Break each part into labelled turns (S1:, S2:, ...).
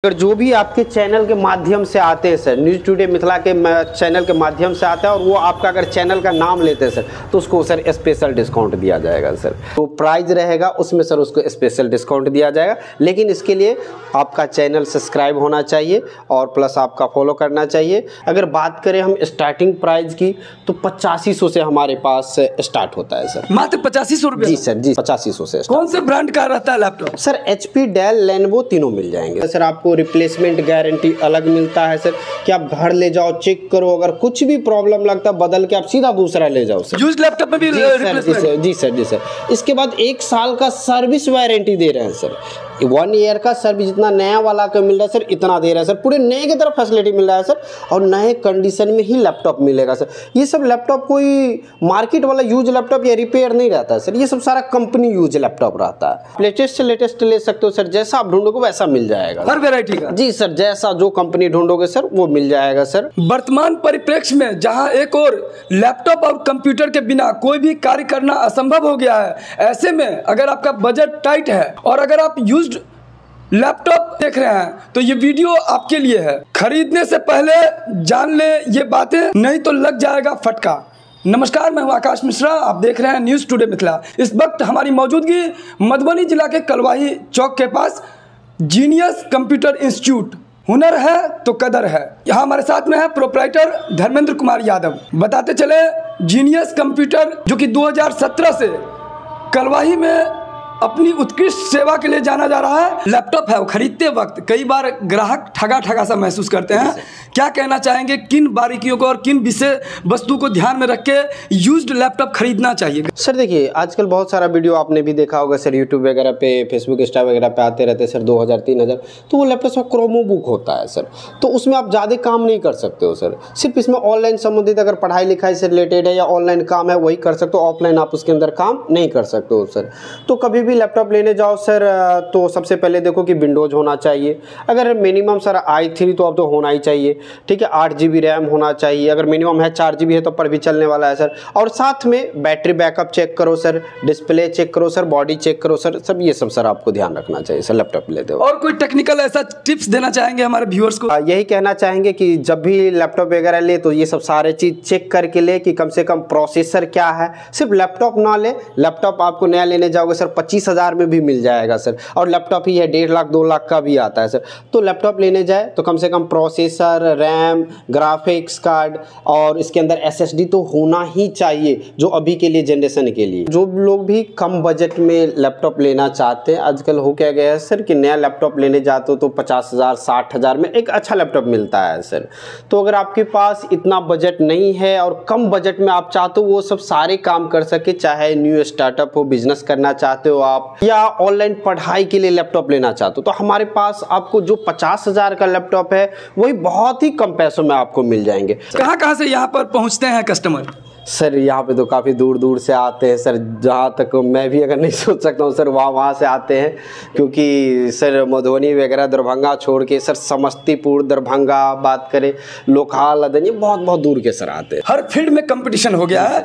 S1: अगर जो भी आपके चैनल के माध्यम से आते हैं सर, न्यूज़ टुडे मिथिला के चैनल के माध्यम से आता है और वो आपका अगर चैनल का नाम लेते हैं सर तो उसको सर स्पेशल डिस्काउंट दिया जाएगा सर। तो प्राइस रहेगा उसमें सर उसको स्पेशल डिस्काउंट दिया जाएगा, लेकिन इसके लिए आपका चैनल सब्सक्राइब होना चाहिए और प्लस आपका फॉलो करना चाहिए। अगर बात करें हम स्टार्टिंग प्राइस की तो 8500 से हमारे पास स्टार्ट होता है सर।
S2: मात्र 8500 रुपये?
S1: जी सर जी, 8500 से।
S2: कौन से ब्रांड का रहता है laptop?
S1: Sir HP, Dell, Lenovo तीनों मिल जाएंगे सर। आपको रिप्लेसमेंट गारंटी अलग मिलता है सर कि आप घर ले जाओ, चेक करो, अगर कुछ भी प्रॉब्लम लगता है बदल के आप सीधा दूसरा ले जाओ सर।
S2: यूज्ड लैपटॉप में भी रिप्लेसमेंट? जी सर।
S1: इसके बाद 1 साल का सर्विस वारंटी दे रहे हैं सर। 1 ईयर का सर्विस जितना नया वाला का मिल रहा है सर इतना दे रहा है सर। पूरे नए की तरफ फैसिलिटी मिल रहा है सर और नए कंडीशन में ही लैपटॉप मिलेगा सर। ये सब लैपटॉप कोई मार्केट वाला यूज लैपटॉप या रिपेयर नहीं रहता है सर, ये सब सारा कंपनी यूज लैपटॉप रहता है। लेटेस्ट से लेटेस्ट ले सकते हो सर, जैसा आप ढूंढोगे वैसा मिल जाएगा
S2: हर वेरायटी का?
S1: जी सर, जैसा जो कंपनी ढूंढोगे सर वो मिल जाएगा सर।
S2: वर्तमान परिप्रेक्ष्य में जहां एक और लैपटॉप और कंप्यूटर के बिना कोई भी कार्य करना असंभव हो गया है, ऐसे में अगर आपका बजट टाइट है और अगर आप यूज्ड लैपटॉप देख रहे हैं तो ये वीडियो आपके लिए है। खरीदने से पहले जान ले ये बातें, नहीं तो लग जाएगा फटका। नमस्कार, मैं हूं आकाश मिश्रा, आप देख रहे हैं न्यूज़ टुडे मिथिला। इस वक्त हमारी मौजूदगी मधुबनी जिला के कलवाही चौक के पास जीनियस कंप्यूटर इंस्टीट्यूट। हुनर है तो कदर है। यहाँ हमारे साथ में है प्रोप्राइटर धर्मेंद्र कुमार यादव। बताते चले, जीनियस कंप्यूटर जो कि 2017 से कलवाही में अपनी उत्कृष्ट सेवा के लिए जाना जा रहा है। लैपटॉप है वो खरीदते वक्त कई बार ग्राहक ठगा सा महसूस करते हैं। क्या कहना चाहेंगे, किन बारीकियों को और किन विषय वस्तु को ध्यान में रख के यूज्ड लैपटॉप खरीदना चाहिए?
S1: सर देखिए, आजकल बहुत सारा वीडियो आपने भी देखा होगा सर, यूट्यूब वगैरह पे, फेसबुक, इंस्टा वगैरह पे आते रहते हैं सर। 2000 3000 तो वो लैपटॉप में क्रोमो बुक होता है सर, तो उसमें आप ज़्यादा काम नहीं कर सकते हो सर। सिर्फ इसमें ऑनलाइन संबंधित अगर पढ़ाई लिखाई से रिलेटेड है या ऑनलाइन काम है वही कर सकते हो, ऑफलाइन आप उसके अंदर काम नहीं कर सकते हो सर। तो कभी भी लैपटॉप लेने जाओ सर तो सबसे पहले देखो कि विंडोज़ होना चाहिए। अगर मिनिमम सर i3 तो अब तो होना ही चाहिए, ठीक है। 8 GB रैम होना चाहिए, अगर मिनिमम है 4 GB है तो पर भी चलने वाला है सर। और साथ में बैटरी बैकअप चेक करो सर, डिस्प्ले चेक करो सर, बॉडी चेक करो सर, सब ये सब सर आपको ध्यान रखना चाहिए सर लैपटॉप लेते हो।
S2: और कोई टेक्निकल ऐसा टिप्स देना चाहेंगे हमारे व्यूअर्स को?
S1: यही कहना चाहेंगे कि जब भी लैपटॉप वगैरह ले तो ये सब सारे चीज़ चेक करके ले कि कम से कम प्रोसेसर क्या है। सिर्फ लैपटॉप ना ले, लैपटॉप आपको नया लेने जाओगे सर 25,000 में भी मिल जाएगा सर, और लैपटॉप ही है 1.5 लाख 2 लाख का भी आता है सर। तो लैपटॉप लेने जाए तो कम से कम प्रोसेसर, रैम, ग्राफिक्स कार्ड और इसके अंदर SSD तो होना ही चाहिए, जो अभी के लिए जनरेशन के लिए। जो लोग भी कम बजट में लैपटॉप लेना चाहते हैं, आजकल हो क्या गया है सर कि नया लैपटॉप लेने जाते हो तो 50,000 60,000 में एक अच्छा लैपटॉप मिलता है सर। तो अगर आपके पास इतना बजट नहीं है और कम बजट में आप चाहते हो वो सब सारे काम कर सके, चाहे न्यू स्टार्टअप हो, बिजनेस करना चाहते हो आप, या ऑनलाइन पढ़ाई के लिए लैपटॉप लेना चाहते हो, तो हमारे पास आपको जो 50,000 का लैपटॉप है वही बहुत ही कम पैसों में आपको मिल जाएंगे।
S2: कहाँ से यहाँ पर पहुँचते हैं कस्टमर?
S1: सर यहाँ पे तो काफ़ी दूर दूर से आते हैं सर, जहाँ तक मैं भी अगर नहीं सोच सकता हूँ सर वहाँ से आते हैं, क्योंकि सर मधुबनी वगैरह, दरभंगा छोड़ के सर समस्तीपुर, दरभंगा बात करें, लोकहाल, अदनी, बहुत दूर के सर आते हैं।
S2: हर फील्ड में कंपटीशन हो गया है।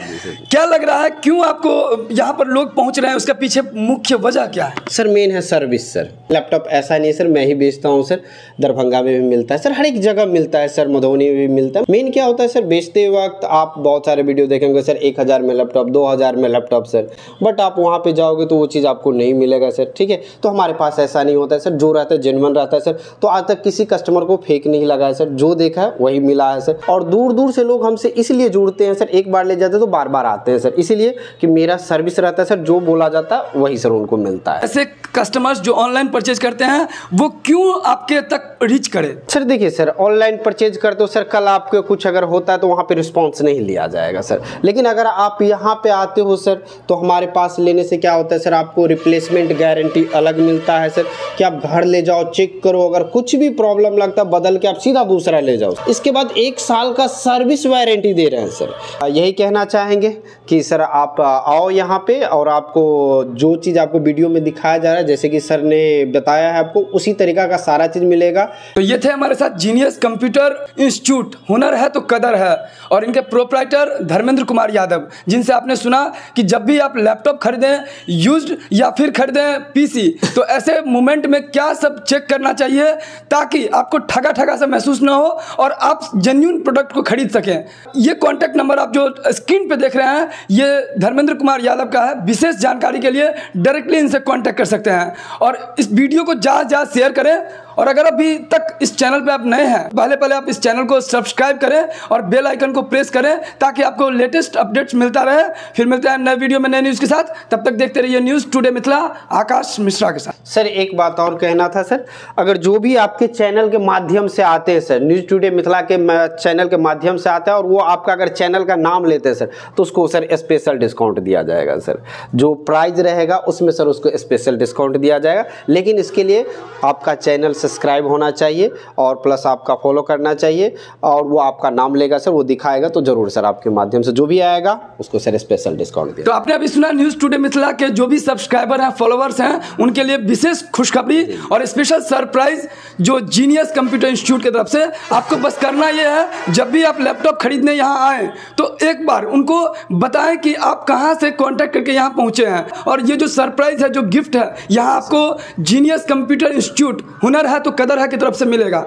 S2: क्या लग रहा है, क्यों आपको यहाँ पर लोग पहुँच रहे हैं, उसका पीछे मुख्य वजह क्या है?
S1: सर मेन है सर्विस सर। लैपटॉप ऐसा नहीं है सर मैं ही बेचता हूँ सर, दरभंगा में भी मिलता है सर, हर एक जगह मिलता है सर, मधुबनी में भी मिलता है। मेन क्या होता है सर, बेचते वक्त आप बहुत सारे वीडियो देखेंगे सर 1000 में लैपटॉप, 2000 में लैपटॉप सर, बट आप वहाँ पे जाओगे तो वो चीज़ आपको नहीं मिलेगा सर, ठीक है। तो हमारे पास ऐसा नहीं होता है सर, जो रहता है जेन्युइन रहता है सर। तो आज तक किसी कस्टमर को फेक नहीं लगा है सर, जो देखा है वही मिला है सर। और दूर दूर से लोग हमसे इसलिए जुड़ते हैं सर, एक बार ले जाते हैं तो बार बार आते हैं सर, इसीलिए कि मेरा सर्विस रहता है सर, जो बोला जाता है वही सर उनको मिलता है।
S2: ऐसे कस्टमर्स जो ऑनलाइन परचेज करते हैं वो क्यों आपके तक रीच करे?
S1: सर देखिए सर, ऑनलाइन परचेज करते हो सर, कल आपको कुछ अगर होता है तो वहाँ पे रिस्पॉन्स नहीं लिया जाएगा सर, लेकिन अगर आप यहाँ पे आते हो सर तो हमारे पास लेने से क्या होता है सर, आपको रिप्लेसमेंट गारंटी अलग मिलता है सर कि आप घर ले जाओ, चेक करो, अगर कुछ भी प्रॉब्लम लगता है बदल के आप सीधा दूसरा ले जाओ। इसके बाद 1 साल का सर्विस वारंटी दे रहे हैं सर। यही कहना चाहेंगे कि सर आप आओ यहाँ पे और आपको जो चीज़ आपको वीडियो में दिखाया जा रहा है, जैसे कि सर ने बताया है, आपको उसी तरीका का सारा चीज़ मिलेगा।
S2: तो ये थे हमारे साथ जीनियस कंप्यूटर इंस्टीट्यूट, हुनर है तो कदर है, और इनके प्रोप्राइटर धर्मेंद्र धर्मेंद्र कुमार यादव, जिनसे आपने सुना कि जब भी आप लैपटॉप खरीदें यूज्ड या फिर खरीदें पीसी, तो ऐसे मोमेंट में क्या सब चेक करना चाहिए ताकि आपको ठगा ठगा सा महसूस ना हो और आप जेन्युइन प्रोडक्ट को खरीद सकें। ये कॉन्टैक्ट नंबर आप जो स्क्रीन पे देख रहे हैं ये धर्मेंद्र कुमार यादव का है। विशेष जानकारी के लिए डायरेक्टली इनसे कॉन्टैक्ट कर सकते हैं और इस वीडियो को ज़्यादा शेयर करें। और अगर अभी तक इस चैनल पे आप नए हैं, पहले आप इस चैनल को सब्सक्राइब करें और बेल आइकन को प्रेस करें ताकि आपको लेटेस्ट अपडेट्स मिलता रहे। फिर मिलते हैं नए वीडियो में नए न्यूज़ के साथ, तब तक देखते रहिए न्यूज़ टुडे मिथिला आकाश मिश्रा के साथ।
S1: सर एक बात और कहना था सर, अगर जो भी आपके चैनल के माध्यम से आते हैं सर, न्यूज़ टुडे मिथिला के चैनल के माध्यम से आता है और वो आपका अगर चैनल का नाम लेते हैं सर, तो उसको सर स्पेशल डिस्काउंट दिया जाएगा सर। जो प्राइस रहेगा उसमें सर उसको स्पेशल डिस्काउंट दिया जाएगा, लेकिन इसके लिए आपका चैनल सब्सक्राइब होना चाहिए और प्लस आपका फॉलो करना चाहिए और वो आपका नाम लेगा सर, वो दिखाएगा तो जरूर सर आपके माध्यम से जो भी आएगा उसको सर स्पेशल डिस्काउंट दिया।
S2: तो आपने अभी सुना न्यूज़ टुडे मिथिला के जो भी सब्सक्राइबर हैं, फॉलोअर्स हैं, उनके लिए विशेष खुशखबरी और स्पेशल सरप्राइज जो जीनियस कंप्यूटर इंस्टीट्यूट की तरफ से। आपको बस करना ये है, जब भी आप लैपटॉप खरीदने यहाँ आए तो एक बार उनको बताएं कि आप कहाँ से कॉन्टैक्ट करके यहाँ पहुँचे हैं और ये जो सरप्राइज है, जो गिफ्ट है, यहाँ आपको जीनियस कंप्यूटर इंस्टीट्यूट हुनर है तो कदर है की तरफ से मिलेगा।